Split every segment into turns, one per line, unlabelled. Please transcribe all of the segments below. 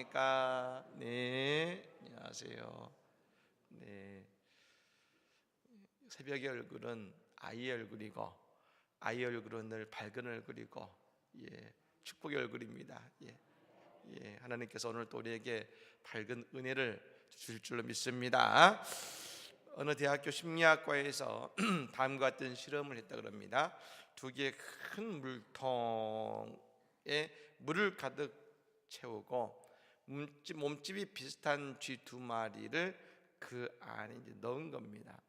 안녕하십니까? 네, 안녕하세요. 네, 새벽의 얼굴은 아이의 얼굴이고, 아이의 얼굴은 늘 밝은 얼굴이고, 축복의 얼굴입니다. 하나님께서 오늘 또 우리에게 밝은 은혜를 주실 줄로 믿습니다. 어느 대학교 심리학과에서 다음과 같은 실험을 했다 그럽니다. 두 개의 큰 물통에 물을 가득 채우고 몸집이 비슷한 쥐 두 마리를 그 안에 이제 넣은 겁니다.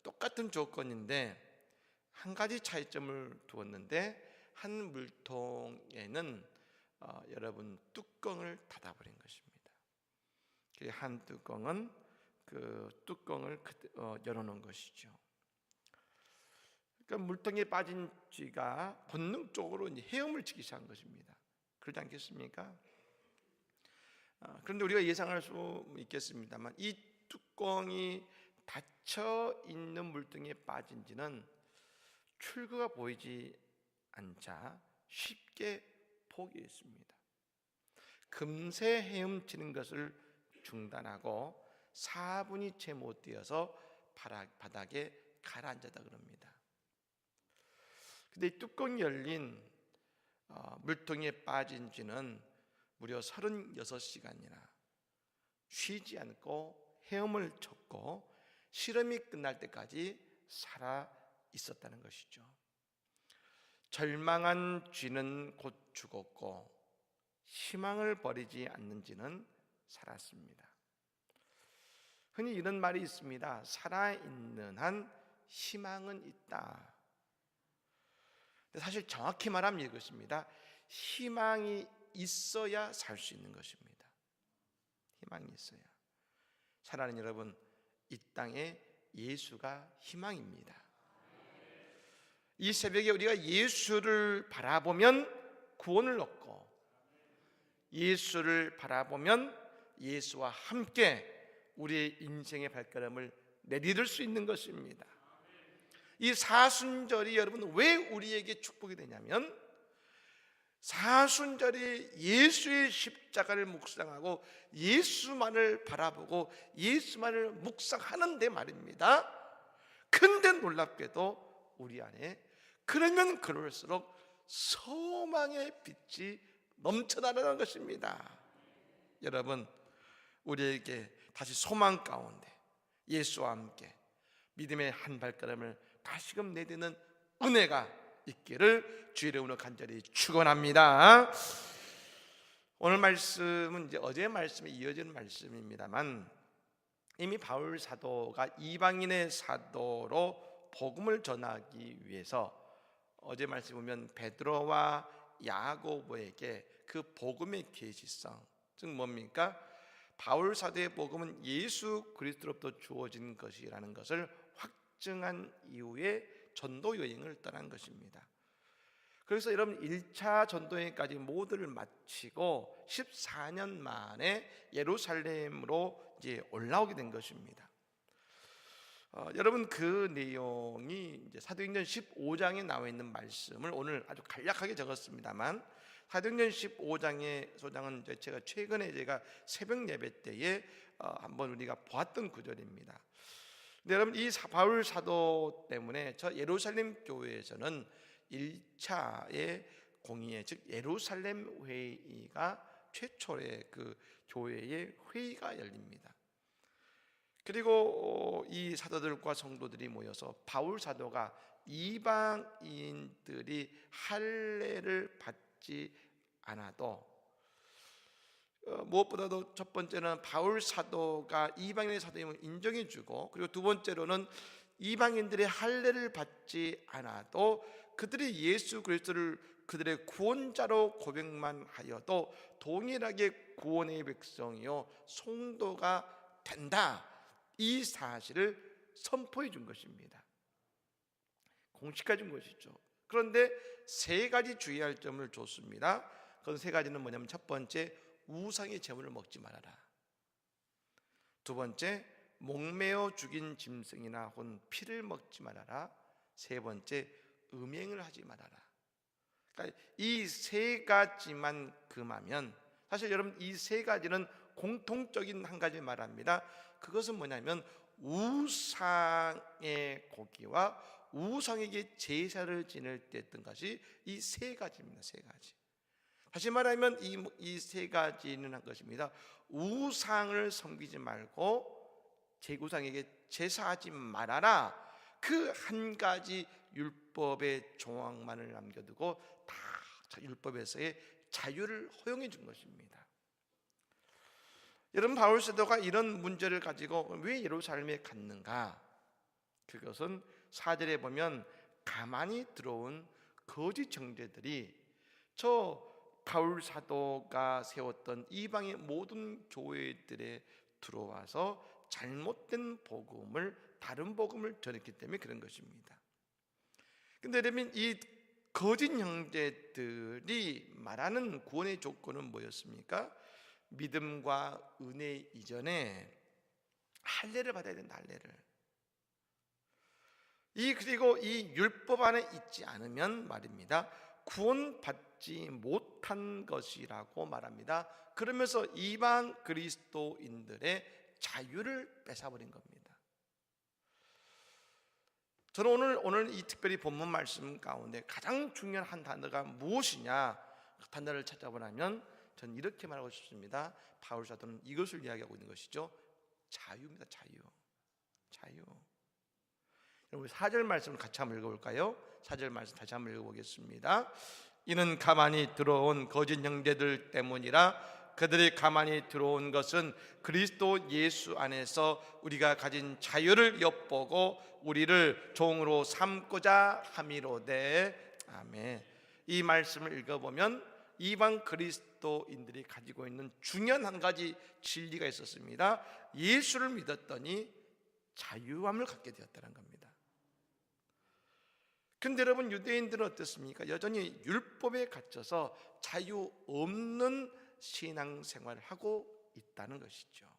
똑같은 조건인데 한 가지 차이점을 두었는데 한 물통에는 여러분 뚜껑을 닫아버린 것입니다. 한 뚜껑은 그 뚜껑을 열어놓은 것이죠. 그러니까 물통에 빠진 쥐가 본능적으로 헤엄을 치기 시작한 것입니다. 그렇지 않겠습니까? 그런데 우리가 예상할 수 있겠습니다만 이 뚜껑이 닫혀 있는 물통에 빠진 쥐는 출구가 보이지 않자 쉽게 포기했습니다. 금세 헤엄치는 것을 중단하고 4분이 채 못 되어서 바닥에 가라앉았다 그럽니다. 근데 이 뚜껑이 열린 물통에 빠진 쥐는 무려 36시간이나 쉬지 않고 헤엄을 쳤고 실험이 끝날 때까지 살아 있었다는 것이죠. 절망한 쥐는 곧 죽었고 희망을 버리지 않는 쥐는 살았습니다. 흔히 이런 말이 있습니다. 살아있는 한 희망은 있다. 사실 정확히 말하면 이것입니다. 희망이 있어야 살 수 있는 것입니다. 희망이 있어야. 사랑하는 여러분, 이 땅에 예수가 희망입니다. 이 새벽에 우리가 예수를 바라보면 구원을 얻고 예수를 바라보면 예수와 함께 우리의 인생의 발걸음을 내디딜 수 있는 것입니다. 이 사순절이 여러분 왜 우리에게 축복이 되냐면 사순절이 예수의 십자가를 묵상하고 예수만을 바라보고 예수만을 묵상하는데 말입니다. 근데 놀랍게도 우리 안에 그러면 그럴수록 소망의 빛이 넘쳐나는 것입니다. 여러분, 우리에게 다시 소망 가운데 예수와 함께 믿음의 한 발걸음을 다시금 내딛는 은혜가 있기를 주의 이름으로 간절히 축원합니다. 오늘 말씀은 이제 어제 말씀에 이어지는 말씀입니다만 이미 바울 사도가 이방인의 사도로 복음을 전하기 위해서 어제 말씀 보면 베드로와 야고보에게 그 복음의 계시성, 즉 뭡니까? 바울 사도의 복음은 예수 그리스도로부터 주어진 것이라는 것을 확증한 이후에 전도 여행을 떠난 것입니다. 그래서 여러분 1차 전도 여행까지 모두를 마치고 14년 만에 예루살렘으로 이제 올라오게 된 것입니다. 여러분 그 내용이 이제 사도행전 15장에 나와 있는 말씀을 오늘 아주 간략하게 적었습니다만 사도행전 15장의 소장은 제가 최근에 새벽 예배 때에 한번 우리가 보았던 구절입니다. 근데 여러분 이 바울 사도 때문에 저 예루살렘 교회에서는 1차의 공의회 즉 예루살렘 회의가 최초의 그 교회의 회의가 열립니다. 그리고 이 사도들과 성도들이 모여서 바울 사도가 이방인들이 할례를 받지 않아도 무엇보다도 첫 번째는 바울 사도가 이방인의 사도임을 인정해주고 그리고 두 번째로는 이방인들의 할례를 받지 않아도 그들이 예수 그리스도를 그들의 구원자로 고백만 하여도 동일하게 구원의 백성이요 성도가 된다. 이 사실을 선포해 준 것입니다. 공식화해 준 것이죠. 그런데 세 가지 주의할 점을 줬습니다. 그건 세 가지는 뭐냐면 첫 번째, 우상의 제물을 먹지 말아라. 두 번째, 목매어 죽인 짐승이나 혹은 피를 먹지 말아라. 세 번째, 음행을 하지 말아라. 그러니까 이 세 가지만 금하면 사실 여러분 이 세 가지는 공통적인 한 가지 말합니다. 그것은 뭐냐면 우상의 고기와 우상에게 제사를 지낼 때 했던 것이 이 세 가지입니다. 세 가지. 다시 말하면 이 세 가지는 한 것입니다. 우상을 섬기지 말고 제구상에게 제사하지 말아라. 그 한 가지 율법의 조항만을 남겨두고 다 율법에서의 자유를 허용해 준 것입니다. 여러분, 바울 사도가 이런 문제를 가지고 왜 예루살렘에 갔는가? 그것은 4절에 보면 가만히 들어온 거짓 형제들이 저 바울 사도가 세웠던 이방의 모든 교회들에 들어와서 잘못된 복음을, 다른 복음을 전했기 때문에 그런 것입니다. 근데 여러분, 이 거짓 형제들이 말하는 구원의 조건은 뭐였습니까? 믿음과 은혜 이전에 할례를 받아야 된다. 할례를. 그리고 이 율법 안에 있지 않으면 말입니다, 구원받지 못한 것이라고 말합니다. 그러면서 이방 그리스도인들의 자유를 뺏어버린 겁니다. 저는 오늘 이 특별히 본문 말씀 가운데 가장 중요한 한 단어가 무엇이냐, 그 단어를 찾아보라면 저는 이렇게 말하고 싶습니다. 바울 사도는 이것을 이야기하고 있는 것이죠. 자유입니다. 자유. 여러분 4절 말씀을 같이 한번 읽어볼까요? 4절 말씀 다시 한번 읽어보겠습니다. 이는 가만히 들어온 거짓 형제들 때문이라. 그들이 가만히 들어온 것은 그리스도 예수 안에서 우리가 가진 자유를 엿보고 우리를 종으로 삼고자 함이로되. 아멘. 이 말씀을 읽어보면 이방 그리스도인들이 가지고 있는 중요한 한 가지 진리가 있었습니다. 예수를 믿었더니 자유함을 갖게 되었다는 겁니다. 근데 여러분, 유대인들은 어떻습니까? 여전히 율법에 갇혀서 자유 없는 신앙생활을 하고 있다는 것이죠.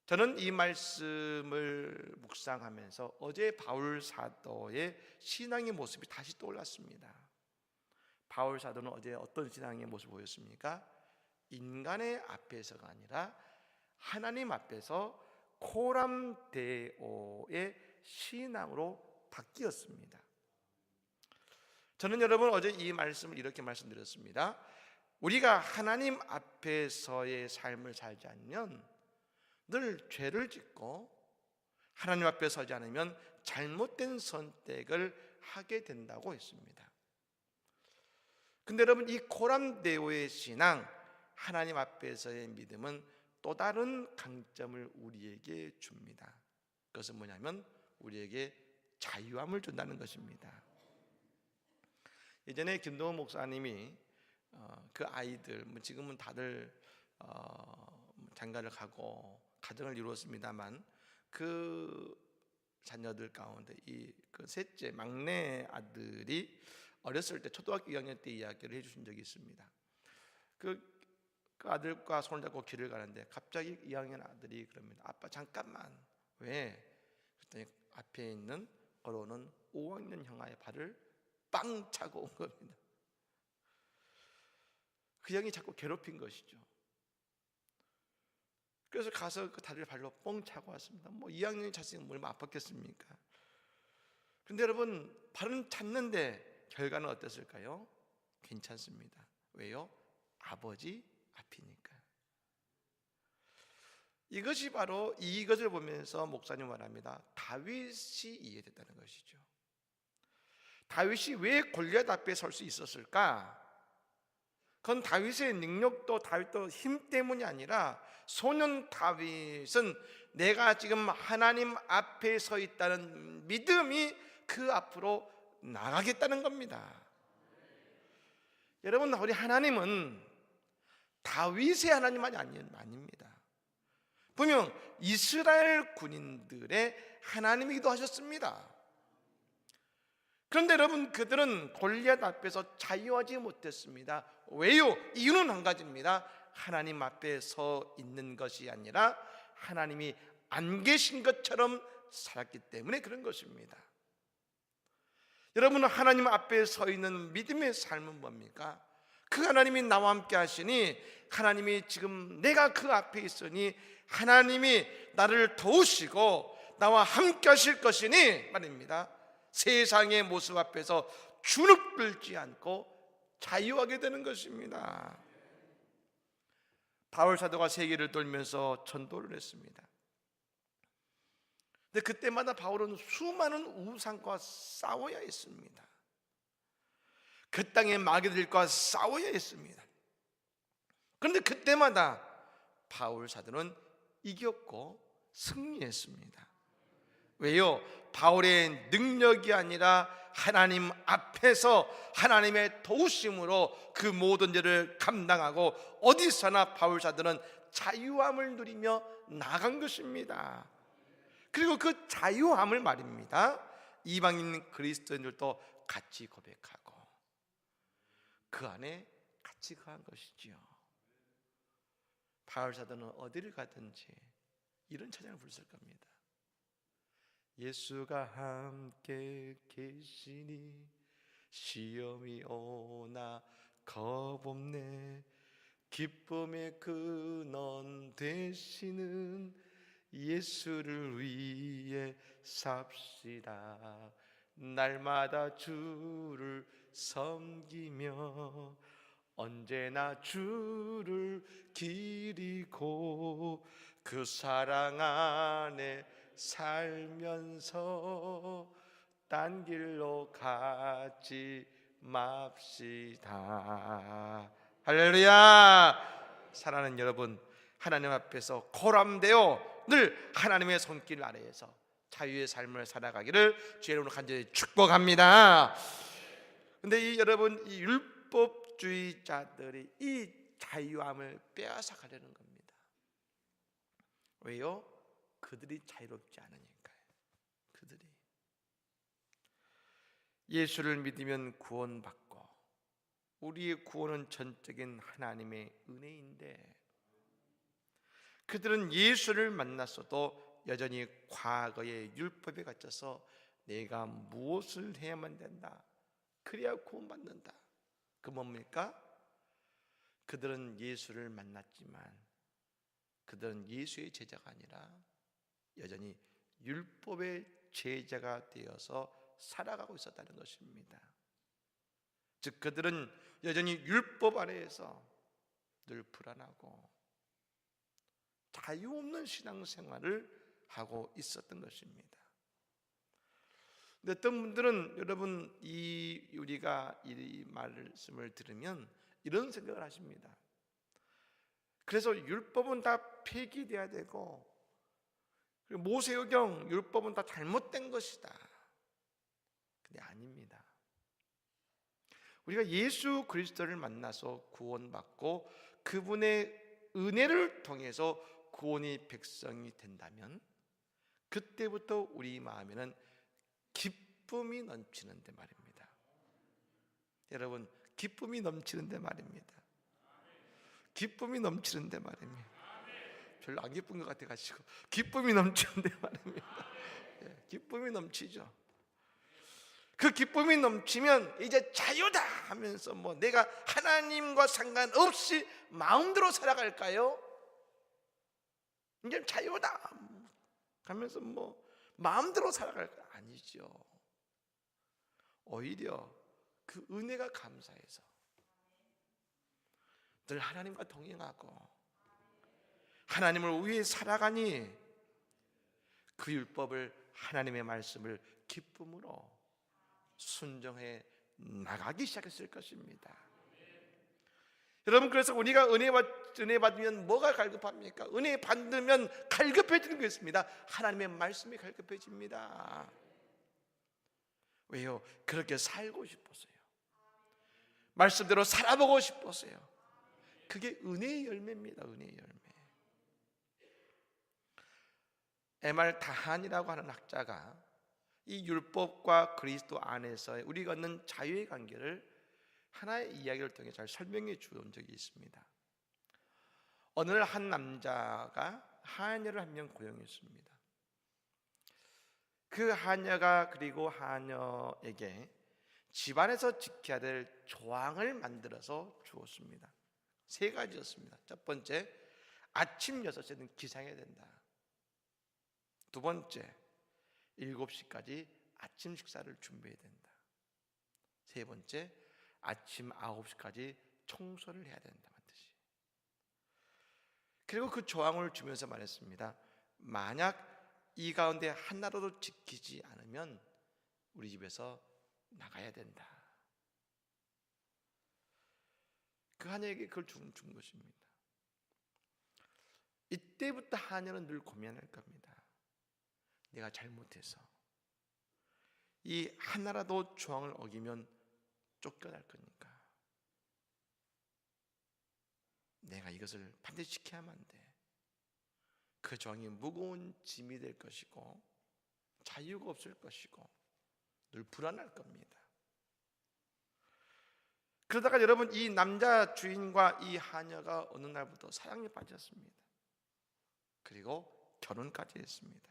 저는 이 말씀을 묵상하면서 어제 바울 사도의 신앙의 모습이 다시 떠올랐습니다. 바울 사도는 어제 어떤 신앙의 모습을 보였습니까? 인간의 앞에서가 아니라 하나님 앞에서 코람데오의 신앙으로 바뀌었습니다. 저는 여러분 어제 이 말씀을 이렇게 말씀드렸습니다. 우리가 하나님 앞에서의 삶을 살지 않으면 늘 죄를 짓고 하나님 앞에 서지 않으면 잘못된 선택을 하게 된다고 했습니다. 근데 여러분, 이 코람데오의 신앙, 하나님 앞에서의 믿음은 또 다른 강점을 우리에게 줍니다. 그것은 뭐냐면 우리에게 자유함을 준다는 것입니다. 예전에 김동훈 목사님이 그 아이들, 지금은 다들 장가를 가고 가정을 이루었습니다만 그 자녀들 가운데 그 셋째 막내 아들이 어렸을 때 초등학교 2학년 때 이야기를 해주신 적이 있습니다. 그 아들과 손을 잡고 길을 가는데 갑자기 2학년 아들이 그럽니다. 아빠 잠깐만. 왜? 그랬더니 앞에 있는 걸어오는 5학년 형아의 발을 빵 차고 온 겁니다. 그 형이 자꾸 괴롭힌 것이죠. 그래서 가서 그 다리를 발로 뻥 차고 왔습니다. 2학년이 찼으니까 얼마나 아팠겠습니까? 근데 여러분, 발은 찼는데 결과는 어땠을까요? 괜찮습니다. 왜요? 아버지 앞이니까. 이것이 바로 이것을 보면서 목사님 말합니다. 다윗이 이해됐다는 것이죠. 다윗이 왜 골리앗 앞에 설 수 있었을까? 그건 다윗의 능력도 다윗도 힘 때문이 아니라 소년 다윗은 내가 지금 하나님 앞에 서 있다는 믿음이 그 앞으로 나가겠다는 겁니다. 여러분, 우리 하나님은 다윗의 하나님만이 아닙니다. 분명 이스라엘 군인들의 하나님이기도 하셨습니다. 그런데 여러분, 그들은 골리앗 앞에서 자유하지 못했습니다. 왜요? 이유는 한 가지입니다. 하나님 앞에 서 있는 것이 아니라 하나님이 안 계신 것처럼 살았기 때문에 그런 것입니다. 여러분은 하나님 앞에 서 있는 믿음의 삶은 뭡니까? 그 하나님이 나와 함께 하시니, 하나님이 지금 내가 그 앞에 있으니 하나님이 나를 도우시고 나와 함께 하실 것이니 말입니다. 세상의 모습 앞에서 주눅들지 않고 자유하게 되는 것입니다. 바울 사도가 세계를 돌면서 전도를 했습니다. 근데 그때마다 바울은 수많은 우상과 싸워야 했습니다. 그 땅의 마귀들과 싸워야 했습니다. 그런데 그때마다 바울 사도는 이겼고 승리했습니다. 왜요? 바울의 능력이 아니라 하나님 앞에서 하나님의 도우심으로 그 모든 일을 감당하고 어디서나 바울 사도는 자유함을 누리며 나간 것입니다. 그리고 그 자유함을 말입니다, 이방인 그리스도인들도 같이 고백하고 그 안에 같이 거한 것이지요. 바울 사도는 어디를 가든지 이런 찬양을 부를 겁니다. 예수가 함께 계시니 시험이 오나 겁없네. 기쁨의 근원 되시는 예수를 위해 삽시다. 날마다 주를 섬기며 언제나 주를 기리고 그 사랑 안에 살면서 딴 길로 가지 맙시다. 할렐루야. 사랑하는 여러분, 하나님 앞에서 고람되어 늘 하나님의 손길 아래에서 자유의 삶을 살아가기를 주의 이름으로 간절히 축복합니다. 근데 여러분, 이 율법주의자들이 이 자유함을 빼앗아 가려는 겁니다. 왜요? 그들이 자유롭지 않으니까요. 그들이 예수를 믿으면 구원받고, 우리의 구원은 전적인 하나님의 은혜인데 그들은 예수를 만났어도 여전히 과거의 율법에 갇혀서 내가 무엇을 해야만 된다, 그래야 구원받는다. 그 뭡니까? 그들은 예수를 만났지만 그들은 예수의 제자가 아니라 여전히 율법의 제자가 되어서 살아가고 있었다는 것입니다. 즉 그들은 여전히 율법 아래에서 늘 불안하고 자유 없는 신앙생활을 하고 있었던 것입니다. 근데 어떤 분들은, 여러분, 우리가 이 말씀을 들으면 이런 생각을 하십니다. 그래서 율법은 다 폐기돼야 되고 모세오경 율법은 다 잘못된 것이다. 근데 아닙니다. 우리가 예수 그리스도를 만나서 구원받고 그분의 은혜를 통해서 구원의 백성이 된다면 그때부터 우리 마음에는 기쁨이 넘치는데 말입니다. 여러분, 기쁨이 넘치는데 말입니다. 기쁨이 넘치는데 말입니다. 별로 안 기쁜 것 같아가지고 기쁨이 넘치는데 말입니다. 기쁨이 넘치죠. 그 기쁨이 넘치면 이제 자유다 하면서 내가 하나님과 상관없이 마음대로 살아갈까요? 이제 자유다 하면서 마음대로 살아갈까? 아니죠. 오히려 그 은혜가 감사해서 늘 하나님과 동행하고 하나님을 위해 살아가니 그 율법을, 하나님의 말씀을 기쁨으로 순종해 나가기 시작했을 것입니다. 여러분, 그래서 우리가 은혜 받으면 뭐가 갈급합니까? 은혜 받으면 갈급해지는 게 있습니다. 하나님의 말씀이 갈급해집니다. 왜요? 그렇게 살고 싶었어요. 말씀대로 살아보고 싶었어요. 그게 은혜의 열매입니다. 은혜의 열매. M.R. 다한이라고 하는 학자가 이 율법과 그리스도 안에서 우리가 얻는 자유의 관계를 하나의 이야기를 통해 잘 설명해 준 적이 있습니다. 어느 날 한 남자가 하녀를 한 명 고용했습니다. 그 하녀가 그리고 하녀에게 집안에서 지켜야 될 조항을 만들어서 주었습니다. 3가지였습니다. 첫 번째, 아침 6시에는 기상해야 된다. 두 번째, 7시까지 아침 식사를 준비해야 된다. 세 번째, 아침 9시까지 청소를 해야 된다는 뜻이. 그리고 그 조항을 주면서 말했습니다. 만약 이 가운데 하나라도 지키지 않으면 우리 집에서 나가야 된다. 그 하녀에게 그걸 준 것입니다. 이때부터 하녀는 늘 고민할 겁니다. 내가 잘못해서 이 하나라도 조항을 어기면 쫓겨날 거니까 내가 이것을 반드시 지켜야만 돼. 그 조항이 무거운 짐이 될 것이고 자유가 없을 것이고 늘 불안할 겁니다. 그러다가 여러분, 이 남자 주인과 이 하녀가 어느 날부터 사랑에 빠졌습니다. 그리고 결혼까지 했습니다.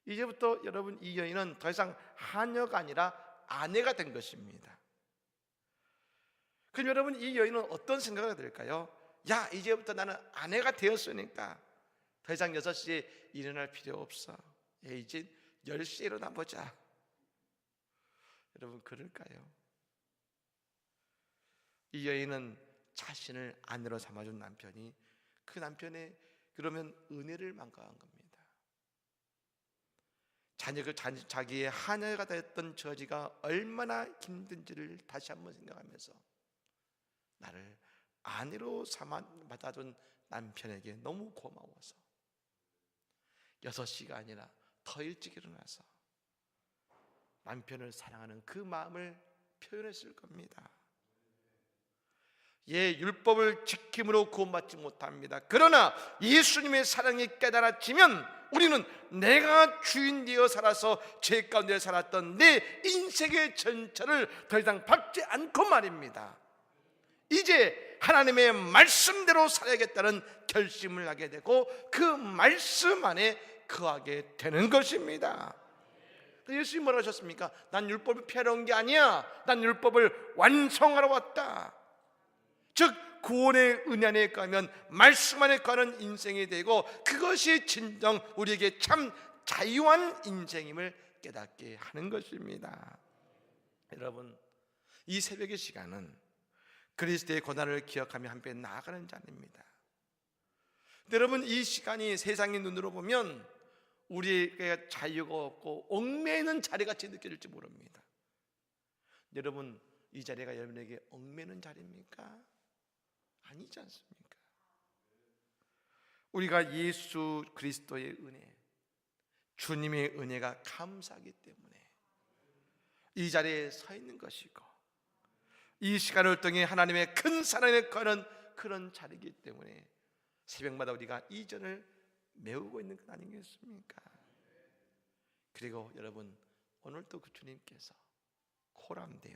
이제부터 여러분, 이 여인은 더 이상 하녀가 아니라 아내가 된 것입니다. 그럼 여러분, 이 여인은 어떤 생각이 들까요? 야, 이제부터 나는 아내가 되었으니까 더 이상 6시에 일어날 필요 없어. 이제 10시에 일어나 보자. 여러분, 그럴까요? 이 여인은 자신을 아내로 삼아준 남편이 그 남편의 그러면 은혜를 망각한 겁니다. 자기의 하녀가 됐던 처지가 얼마나 힘든지를 다시 한번 생각하면서 나를 아내로 받아준 남편에게 너무 고마워서 6시가 아니라 더 일찍 일어나서 남편을 사랑하는 그 마음을 표현했을 겁니다. 율법을 지킴으로 구원받지 못합니다. 그러나 예수님의 사랑이 깨달아지면 우리는 내가 주인 되어 살아서 죄 가운데 살았던 내 인생의 전철을 더 이상 밟지 않고 말입니다. 이제 하나님의 말씀대로 살아야겠다는 결심을 하게 되고 그 말씀 안에 거하게 되는 것입니다. 예수님이 뭐라고 하셨습니까? 난 율법을 피하러 온 게 아니야. 난 율법을 완성하러 왔다. 즉 구원의 은혜 안에 가면 말씀 안에 가는 인생이 되고 그것이 진정 우리에게 참 자유한 인생임을 깨닫게 하는 것입니다. 여러분, 이 새벽의 시간은 그리스도의 고난을 기억하며 함께 나아가는 자리입니다. 여러분, 이 시간이 세상의 눈으로 보면 우리에게 자유가 없고 얽매이는 자리같이 느껴질지 모릅니다. 여러분, 이 자리가 여러분에게 얽매이는 자리입니까? 아니지 않습니까? 우리가 예수 그리스도의 은혜, 주님의 은혜가 감사하기 때문에 이 자리에 서 있는 것이고 이 시간을 통해 하나님의 큰 사랑에 거는 그런 자리이기 때문에 새벽마다 우리가 이전을 메우고 있는 것 아니겠습니까? 그리고 여러분, 오늘도 그 주님께서 코람되어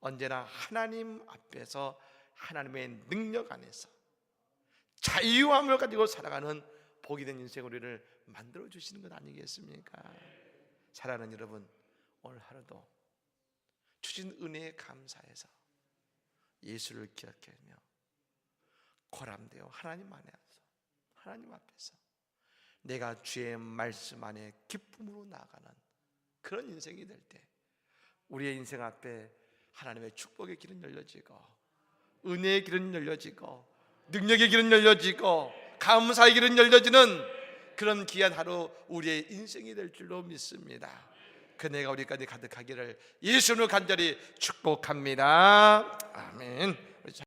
언제나 하나님 앞에서 하나님의 능력 안에서 자유함을 가지고 살아가는 복이 된 인생 우리를 만들어 주시는 것 아니겠습니까? 사랑하는 여러분, 오늘 하루도 주신 은혜에 감사해서 예수를 기억하며 고람되어 하나님 앞에서 내가 주의 말씀 안에 기쁨으로 나아가는 그런 인생이 될 때 우리의 인생 앞에 하나님의 축복의 길은 열려지고 은혜의 길은 열려지고 능력의 길은 열려지고 감사의 길은 열려지는 그런 귀한 하루 우리의 인생이 될 줄로 믿습니다. 그 은혜가 우리까지 가득하기를 예수님으로 간절히 축복합니다. 아멘.